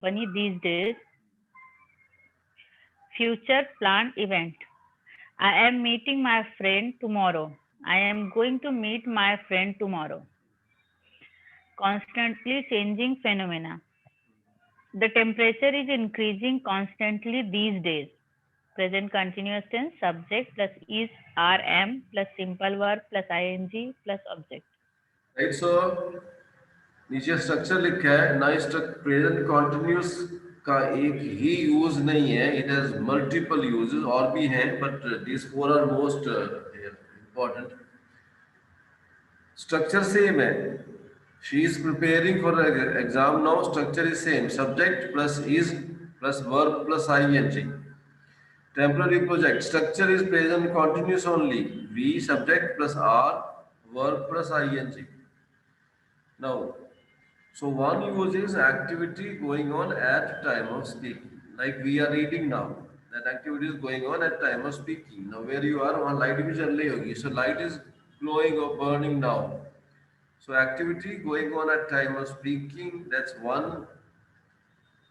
funny these days. Future planned event. I am meeting my friend tomorrow. I am going to meet my friend tomorrow. Constantly changing phenomena. The temperature is increasing constantly these days. Present continuous tense, subject plus is rm plus simple verb plus ing plus object. Right so नीचे structure लिखा है ना, present continuous का एक ही use नहीं है, it has multiple uses और भी हैं, but this four are most important. Structure same है. She is preparing for exam now. Structure is same, subject plus is plus verb plus ING. Temporary project structure is present continuous only, we subject plus are verb plus ING. Now, so one use is activity going on at time of speaking. Like we are reading now, that activity is going on at time of speaking. Now where you are, वहाँ light भी चल रही होगी. So light is glowing or burning now. So activity going on at time of speaking. That's one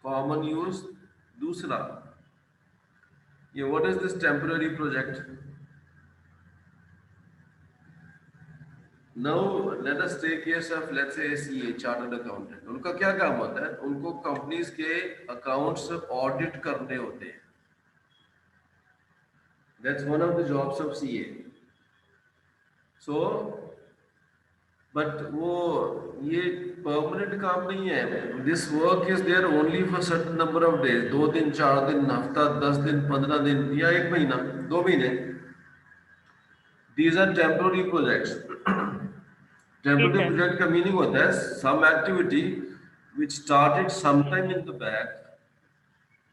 common use. दूसरा, ये what is this temporary project? Now let us take case of let's say CA, chartered accountant. उनका क्या काम होता है? उनको companies के accounts audit करने होते हैं. That's one of the jobs of CA. So, but वो ये परमानेंट काम नहीं है. This work is there only for certain number of days. 2 दिन, 4 दिन, हफ्ता, 10 दिन, 15 दिन या 1 महीना, 2 महीने. These are temporary projects. Temporary project का मीनिंग होता है some activity which started sometime in the back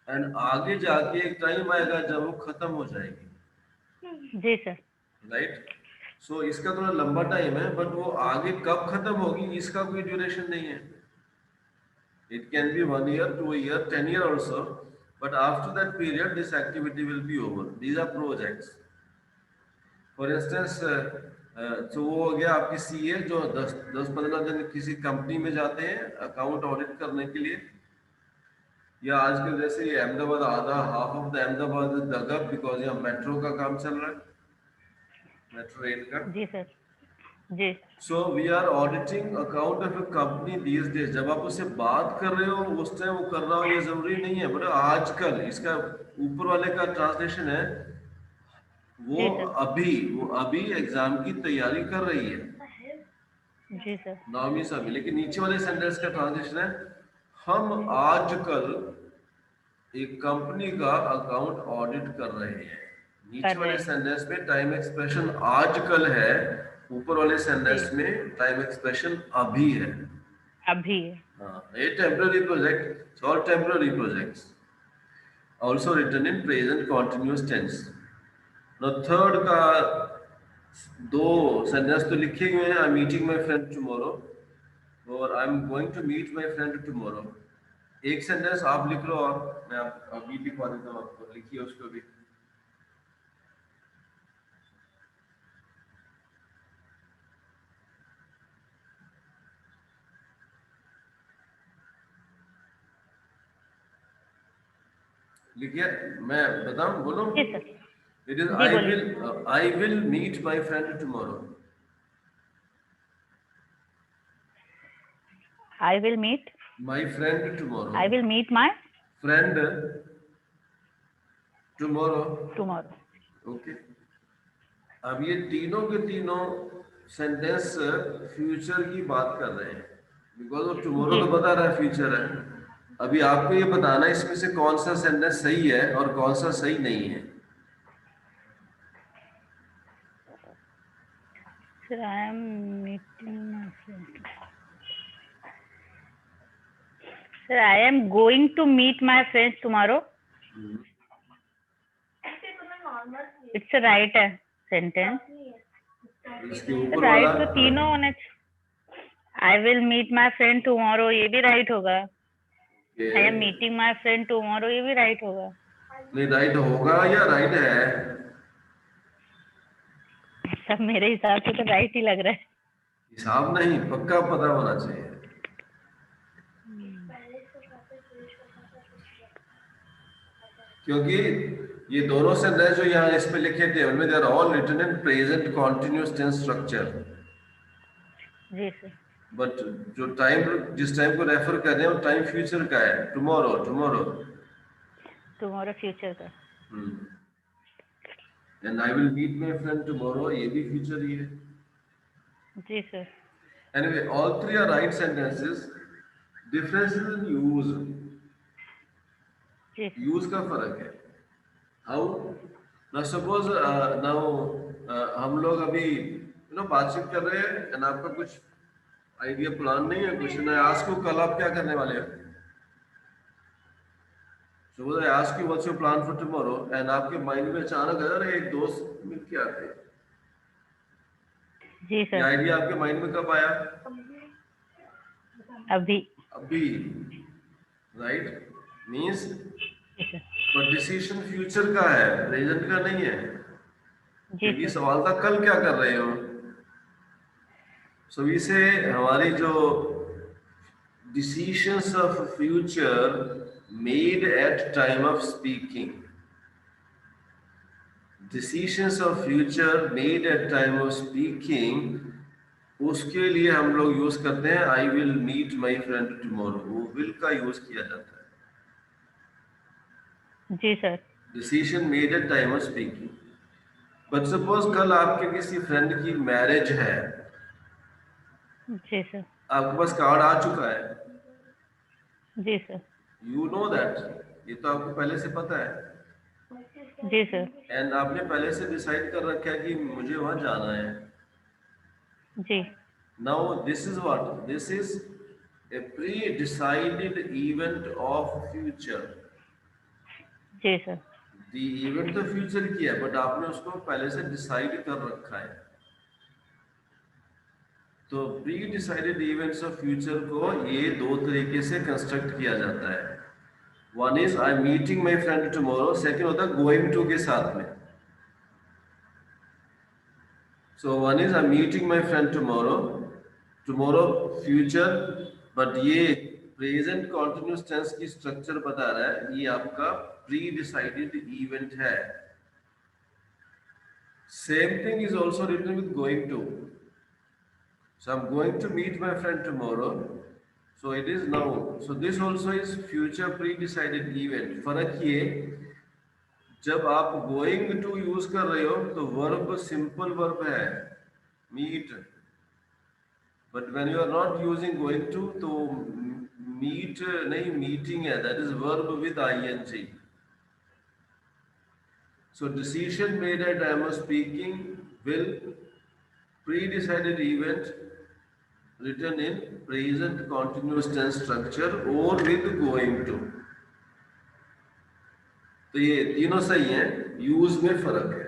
end आगे जाके एक टाइम आएगा जब वो खत्म हो जाएगी. जी सर. राइट. सो इसका थोड़ा लंबा टाइम है, बट वो आगे कब खत्म होगी इसका कोई ड्यूरेशन नहीं है. It can be 1 year, 2 year, 10 year also, but after that period this activity will be over. These are projects. For instance तो वो हो गया आपकी सीए जो 10-15 दिन किसी कंपनी में जाते हैं अकाउंट ऑडिट करने के लिए. या आजकल जैसे ये अहमदाबाद, आधा half of the Ahmedabad is dug up because यहाँ मेट्रो का काम चल रहा है, मेट्रो रेल का. जी सर. जी. So we are auditing account of a company these days. जब आप उससे बात कर रहे हो उस टाइम वो कर रहा हो ये जरूरी नहीं है, बट आजकल इसका ऊपर वाले का ट्रांसलेशन है वो अभी एग्जाम की तैयारी कर रही है. जी सर. नामी सभी. लेकिन नीचे वाले सेंटेंस का ट्रांसलेशन है हम आजकल एक कंपनी का अकाउंट ऑडिट कर रहे हैं. नीचे वाले सेंटेंस में टाइम एक्सप्रेशन आजकल है, ऊपर वाले सेंटेंस में टाइम एक्सप्रेशन अभी है. अभी. हाँ, ये टेम्पररी प्रोजेक्ट और temporary projects also written in present continuous tense. Third का 2 सेंटेंस तो लिखे हुए हैं. I am meeting my friend tomorrow और I am going to meet my friend tomorrow. एक सेंटेंस आप लिख लो और मैं अभी लिखवा देता हूँ आपको. लिखिए उसको भी. लिखिए, मैं बताऊं, बोलो. It is I will meet my friend tomorrow. I will meet my friend tomorrow. I will meet my friend tomorrow. Okay. अब ये तीनों के तीनों सेंटेंस फ्यूचर की बात कर रहे हैं बिकॉज वो टुमारो तो बता रहा है फ्यूचर है. अभी आपको ये बताना है इसमें से कौन सा सेंटेंस सही है और कौन सा सही नहीं है. Sir, I am meeting my friend. Sir, I am going to meet my friends tomorrow. It's a right sentence. Right तो तीनों होने. I will meet my friend tomorrow ये भी राइट होगा. I am meeting my friend tomorrow ये भी right होगा. नहीं राइट होगा या राइट है? सब मेरे हिसाब से तो राइट ही लग रहा है. हिसाब नहीं, पक्का पता होना चाहिए. क्योंकि ये दोनों सेंटेंस जो यहाँ इस पे लिखे थे उनमें they are all written in present continuous tense structure, जी सर। बट जो टाइम जिस टाइम को रेफर कर रहे हैं वो टाइम फ्यूचर का है, टुमारो टुमारो। टुमारो फ्यूचर का। And I will meet my friend tomorrow, ये भी फ्यूचर ही है। जी sir. Anyway all three are right sentences, differences in use, जी सर। यूज का फर्क है। हाउ ना सपोज नाउ हम लोग अभी बातचीत कर रहे हैं एंड आपका कुछ आइडिया प्लान नहीं है, कुछ मैं आस्क यू कल आप क्या करने वाले हो, suppose I ask you what's your plan for tomorrow and आपके माइंड में अचानक अरे एक दोस्त मिल के आते हैं, जी ये सर। आइडिया आपके माइंड में कब आया? अभी। अभी, राइट, मीन्स जी सर। बट डिसीजन फ्यूचर का है, प्रेजेंट का नहीं है, जी क्योंकि सर। सवाल था कल क्या कर रहे हो। सो इसे हमारी जो decisions of future made at time of speaking, decisions of future made at time of speaking, उसके लिए हम लोग यूज करते हैं I will meet my friend tomorrow, वो विल का यूज किया जाता है, जी sir. Decision made at time of speaking. But suppose कल आपके किसी फ्रेंड की मैरिज है, जी सर। आपके पास कार्ड आ चुका है, जी सर। यू नो दैट, ये तो आपको पहले से पता है, जी सर। एंड आपने पहले से डिसाइड कर रखा है कि मुझे वहां जाना है। जी। Now this is what? This is a pre-decided event of future. जी सर। The event तो future की है, but आपने उसको पहले से decide कर रखा है। तो pre-decided events of future को ये दो तरीके से construct किया जाता है। One is I'm meeting my friend tomorrow. Second होता है going to के साथ में। So one is I'm meeting my friend tomorrow. Tomorrow future, but ये present continuous tense की structure बता रहा है, ये आपका pre-decided event है। Same thing is also written with going to. So I'm going to meet my friend tomorrow. So it is now. So this also is future pre-decided event. फर्क ये जब आप going to use कर रहे हो तो verb simple verb है, meet. But when you are not using going to, तो meet नहीं meeting है, that is verb with ing. So decision made at time of speaking will pre-decided event written in present continuous tense structure or with going to. तो ये तीनों सही हैं, use में फर्क है।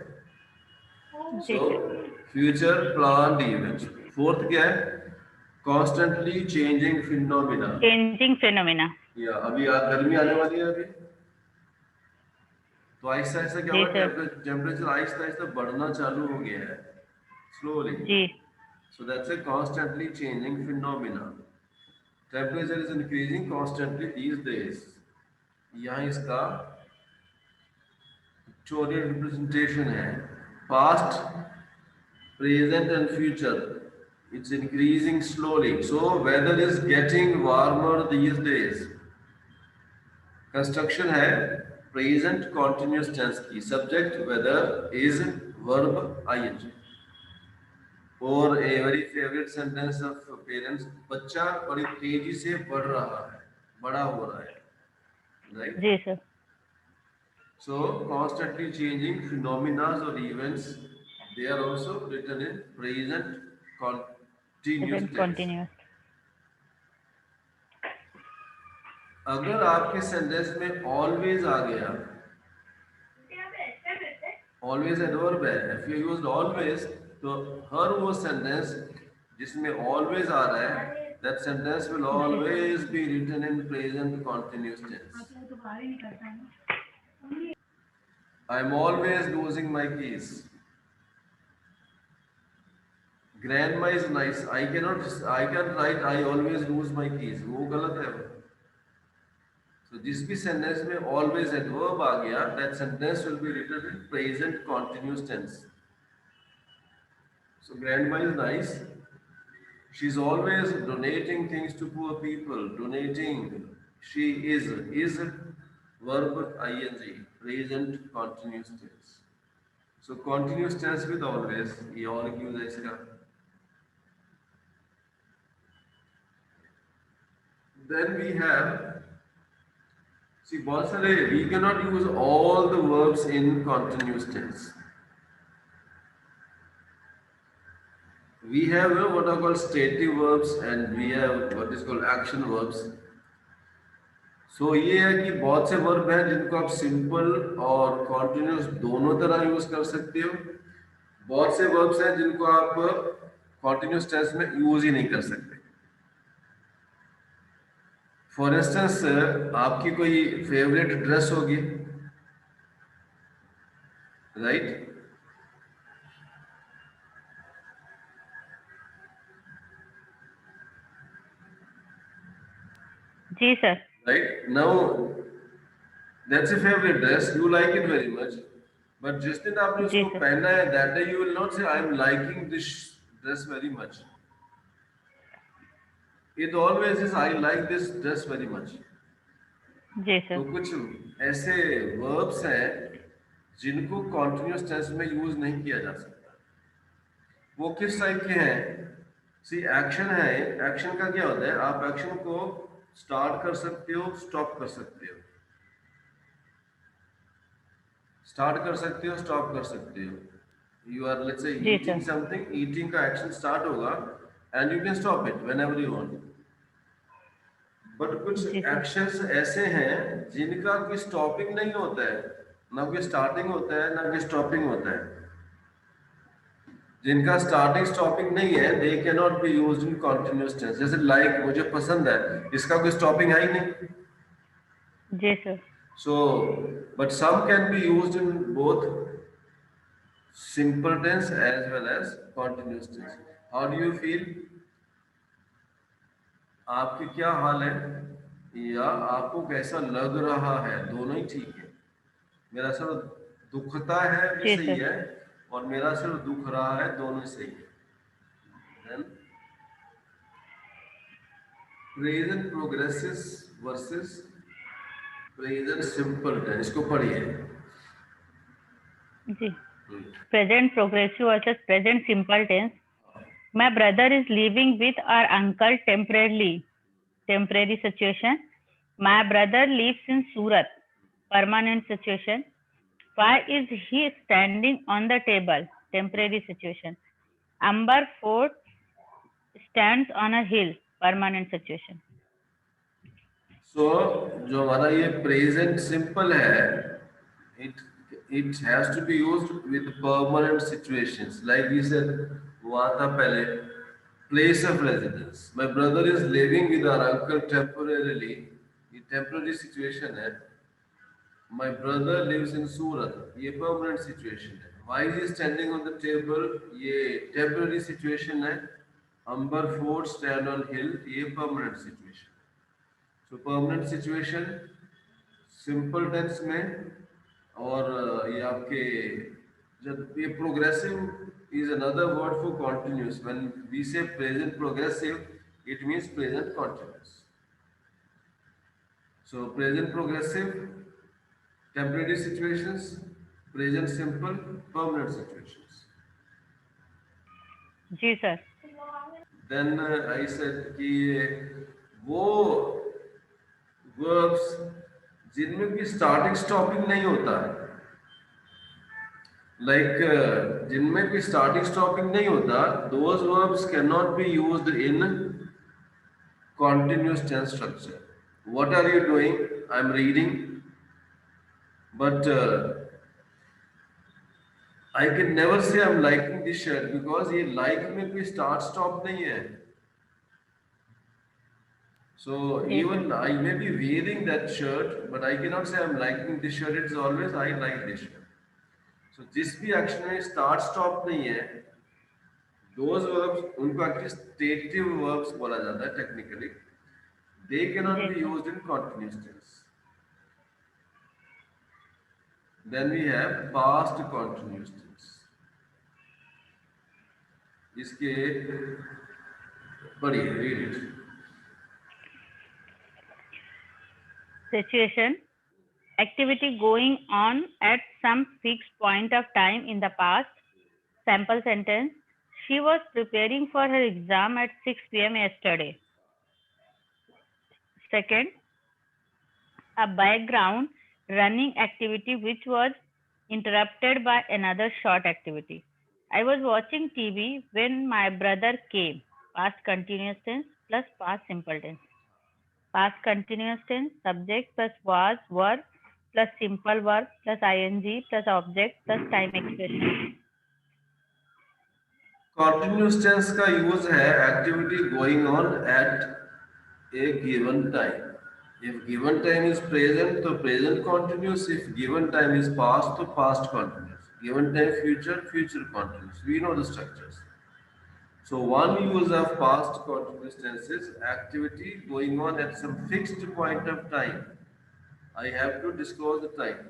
जी So sir. future planned events. Fourth क्या है? Constantly changing phenomena. Changing phenomena. या अभी गर्मी आने वाली है अभी, तो आहिस्ता आहिस्ता क्या जी हुआ, सर। टेम्परेचर आहिस्ता आहिस्ता बढ़ना चालू हो गया है, स्लोली। जी। So that's a constantly changing phenomena. Temperature is increasing constantly these days. यहाँ इसका पिक्टोरियल रिप्रेजेंटेशन है, past, present and future, it's increasing slowly, so weather is getting warmer these days। Construction है प्रेजेंट कॉन्टिन्यूअस टेंस की, subject weather is verb ING. और a very favourite sentence of parents, बच्चा बड़ी तेजी से बढ़ रहा है, बड़ा हो रहा है, राइट। जी sir. So constantly changing phenomena और events, they are also written in present continuous present tense. Continuous. अगर आपके सेंटेंस में ऑलवेज आ गया, ऑलवेज एड वर्ब है, इफ यू यूज्ड ऑलवेज, तो हर वो सेंटेंस जिसमें ऑलवेज आ रहा है, that sentence will always be written in present continuous tense. I am always losing my keys. Grandma is nice, I can write I always lose my keys, वो गलत है। So जिस भी सेंटेंस में always adverb आ गया, that sentence will be written in present continuous tense. So grandma is nice. She's always donating things to poor people. Donating. She is verb ing, present continuous tense. So continuous tense with always. ये और क्यों है इसका? Then we have, see, बहुत सारे, we cannot use all the verbs in continuous tense. We have what are called stative verbs and we have what is called action verbs. So ये है कि बहुत से वर्ब हैं जिनको आप सिंपल और कॉन्टिन्यूस दोनों तरह यूज कर सकते हो. बहुत से वर्ब्स हैं जिनको आप कॉन्टिन्यूस टेंस में यूज ही नहीं कर सकते. फॉर इंस्टेंस, आपकी कोई फेवरेट ड्रेस होगी, राइट? जी sir. Right now, that's a favorite dress. You like it very much. But जिस दिन आपने जी उसको सर. पहना है, that day you will not say, "I am liking this dress very much." It always is, "I like this dress very much." जी तो sir. कुछ ऐसे verbs हैं जिनको continuous tense में use नहीं किया जा सकता. वो किस टाइप के हैं? सी एक्शन है. एक्शन का क्या होता है? आप एक्शन को स्टार्ट कर सकते हो, स्टॉप कर सकते हो. स्टार्ट कर सकते हो, स्टॉप कर सकते हो. यू आर लेट्स से जी ईटिंग सर. समथिंग, ईटिंग का एक्शन स्टार्ट होगा and you can stop it whenever you want. But कुछ जी सर. एक्शंस ऐसे हैं जिनका कोई स्टॉपिंग नहीं होता है, ना कोई स्टार्टिंग होता है, ना कोई स्टॉपिंग होता है. जिनका स्टार्टिंग स्टॉपिंग नहीं है, they can not be used in continuous tense. जैसे लाइक मुझे पसंद है, इसका कोई स्टॉपिंग है ही नहीं. जी sir. So, but some can be used in both simple tense as well as continuous tense. How do you feel? आपकी क्या हाल है या आपको कैसा लग रहा है? दोनों ही ठीक है. मेरा सिर दुखता है भी जी सही सर. है और मेरा सिर दुख रहा है, दोनों ही सही है. Then present progressive versus present simple tense. इसको पढ़िए. जी. Present progressive versus present simple tense. My brother is living with our uncle temporarily. Temporary situation. My brother lives in Surat. Permanent situation. Why is he standing on the table? Temporary situation. Amber Fort stands on a hill. Permanent situation. So जो हमारा ये present simple है, it it has to be used with permanent situations. Like we said, वहाँ था पहले place of residence. My brother is living with our uncle temporarily. ये temporary situation है. My brother lives in Surat. ये permanent situation है. Why is he standing on the table? ये temporary situation है. Amber Fort stand on hill. ये permanent situation. So permanent situation simple tense में. और ये आपके जब ये progressive is another word for continuous. When we say present progressive, it means present continuous. So present progressive, temporary situations, present simple, permanent situations. जी sir. Then I said कि वो verbs जिनमें भी स्टार्टिंग स्टॉपिंग नहीं होता, जिनमें भी starting stopping नहीं होता, those verbs can not be used in continuous tense structure. What are you doing? I'm reading. But I can never say I'm liking this shirt because ये like में कोई start stop नहीं है. So जी even sir. I may be wearing that shirt, but I cannot say I'm liking this shirt. It's always I like this shirt. So जिस भी action में start stop नहीं है, those verbs उनको actually stative verbs बोला जाता है technically. They cannot जी be sir. used in continuous tense. Then we have past continuous tense. इसके पढ़िए, read it. Situation: activity going on at some fixed point of time in the past. Sample sentence: she was preparing for her exam at 6 p.m. yesterday. Second, a background running activity which was interrupted by another short activity. I was watching TV when my brother came. Past continuous tense plus past simple tense. Past continuous tense, subject plus was, verb plus simple verb plus ing plus object plus time expression. Continuous tense का use है activity going on at a given time. If given time is present, तो present continuous. If given time is past, तो past continuous. Given time future, future continuous. We know the structures. So one use of past continuous tense is activity going on at some fixed point of time. I have to disclose the time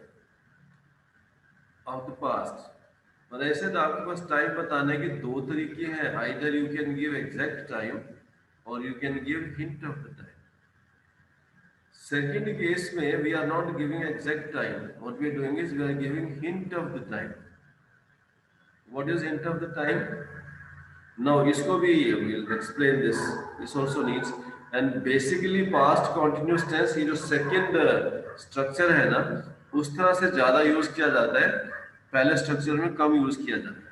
of the past. और ऐसे तो आपके पास time बताने के दो तरीके हैं. Either you can give exact time or you can give hint of the time. Second case में we are not giving exact time. What we are doing is we are giving hint of the time. What is hint of the time? Now इसको भी we'll explain this. This also needs, and basically past continuous tense ये जो second structure है ना, उस तरह से ज़्यादा use किया जाता है, पहले structure में कम use किया जाता है.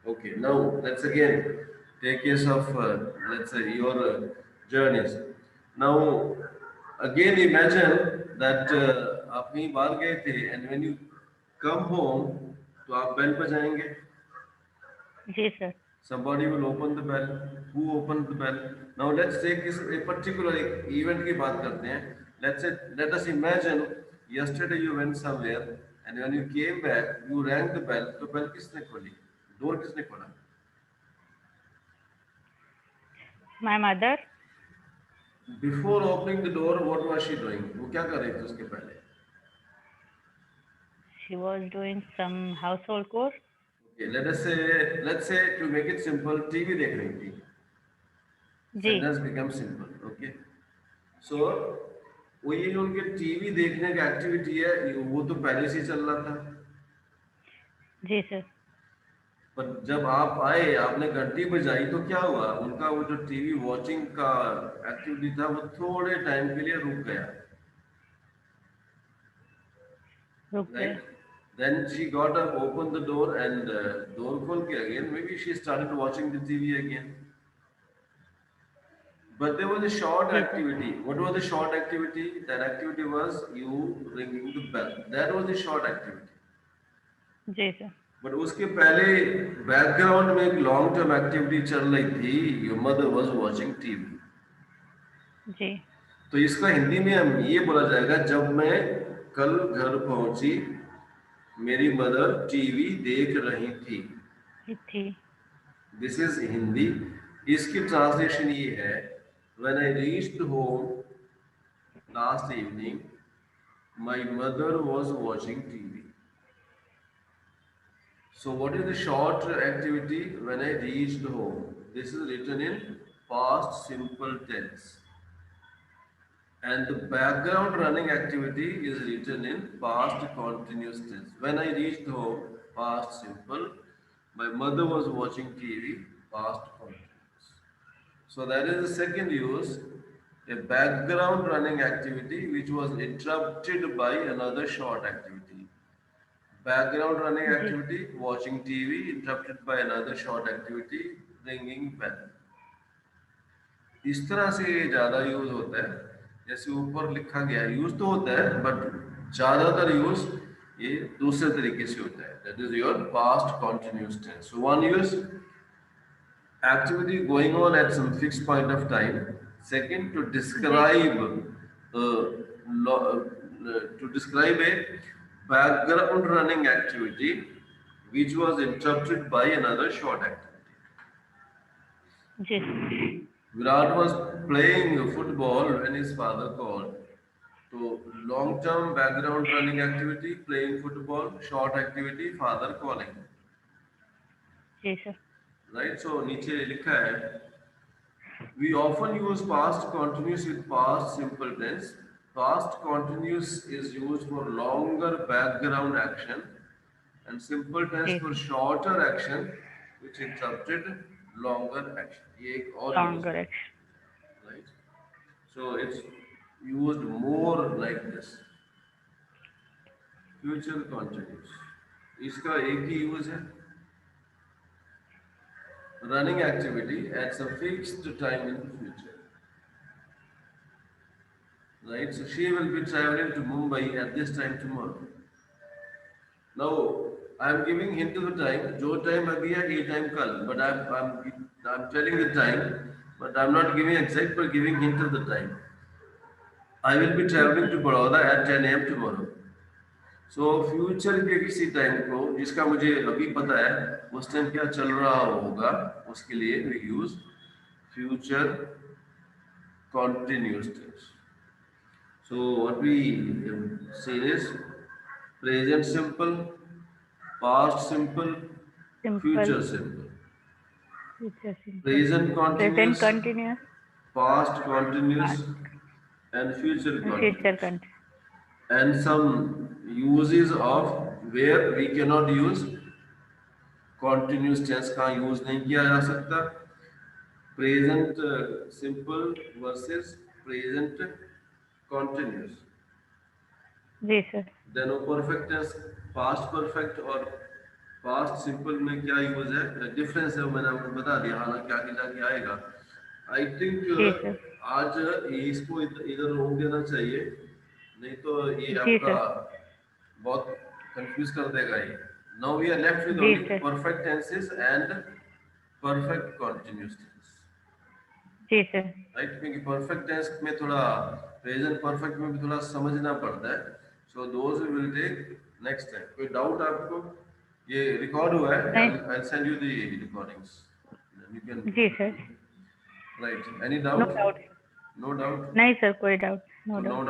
Okay, now let's again take case of let's say your journeys. Now again imagine that आप कहीं बाहर गए थे and when you come home तो आप बेल बजाएंगे. जी sir. Somebody will open the bell. Who opened the bell? Now let's take this a particular event की बात करते हैं. Let us imagine yesterday you went somewhere and when you came back you rang the bell. तो bell किसने खोली? Door किसने खोला? My mother. Before opening the door, what was she doing? वो क्या कर रही थी उसके पहले? She was doing some household chores. Okay, let's say to make it simple, TV देख रही थी. जी. Sentence becomes simple. Okay. So वो ये जो उनके टीवी देखने का एक्टिविटी है वो तो पहले से ही चल रहा था. जी सर. पर जब आप आए आपने घंटी बजाई तो क्या हुआ, उनका वो जो टीवी वॉचिंग का एक्टिविटी था वो थोड़े टाइम के लिए रुक गया. Right? Then she got up, opened the door and door खोल के again maybe she started watching the TV again. But there was a short activity. What was the short activity? That activity was you ringing the bell. That was the short activity. जी sir. But उसके पहले background में एक long term activity चल रही थी. Your mother was watching TV. जी. तो इसका हिंदी में हम ये बोला जाएगा जब मैं कल घर पहुंची मेरी मदर टीवी देख रही थी. This is Hindi. इसकी ट्रांसलेशन ये है when I reached home last evening my mother was watching TV. So what is the short activity when I reached home? This is written in past simple tense. And the background running activity is written in past continuous tense. When I reached home, past simple. My mother was watching TV, past continuous. So that is the second use, a background running activity which was interrupted by another short activity. Background running activity, watching TV, interrupted by another short activity, ringing bell. इस तरह से ज़्यादा use होता है. जैसे ऊपर लिखा गया यूज तो होता है बट ज़्यादातर यूज ये दूसरे तरीके से होता है. That is your past continuous tense. So one use activity going on at some fixed point of time. Second, to describe a background running activity which was interrupted by another short activity. जी. Virat was playing football when his father called. तो long term background running activity, playing football, short activity, father calling, जी sir. Right. So नीचे लिखा है we often use past continuous with past simple tense. Past continuous is used for longer background action and simple tense जी for sir. shorter action which interrupted longer action. ये एक और use longer है, action. right? So it's used more like this. Future continuous. इसका एक ही use है, running activity at some fixed time in the future. Right? So she will be traveling to Mumbai at this time tomorrow. Now I am giving hint to the time. जो time अभी है ये time कल. But I'm telling the time, but I'm not giving exact, but giving hint of the time. I will be जी traveling sir. to Baroda at 10 a.m. tomorrow. So future के किसी time को जिसका मुझे अभी पता है उस time क्या चल रहा होगा उसके लिए we use future continuous tense. So what we say is present simple, past simple, simple, future simple, future simple, present present continuous, continuous, past continuous, and future future continuous. Continuous. And some uses of where we cannot use continuous tense का use नहीं किया जा सकता. Present simple versus present continuous. जी sir. Then वो perfect tense, past perfect और past simple में क्या use है, डिफरेंस है वो मैंने आपको बता दिया, हालांकि आगे जाके आएगा. आई जी थिंक सर। आज इसको इधर रोक देना चाहिए, नहीं तो ये जी आपका सर। बहुत कंफ्यूज कर देगा ये. Now we are left with जी only sir. Perfect tenses and perfect continuous tense, जी सर। राइट. क्योंकि परफेक्ट टेंस में थोड़ा प्रेजेंट परफेक्ट में भी थोड़ा समझना पड़ता है. So those we will take next time. कोई डाउट आपको? ये रिकॉर्ड हुआ है, नहीं। I send you the recordings, you can, जी sir. Right. Any no doubt? Doubt. No doubt. नहीं सर, कोई डाउट, नो तो नो डाउट। डाउट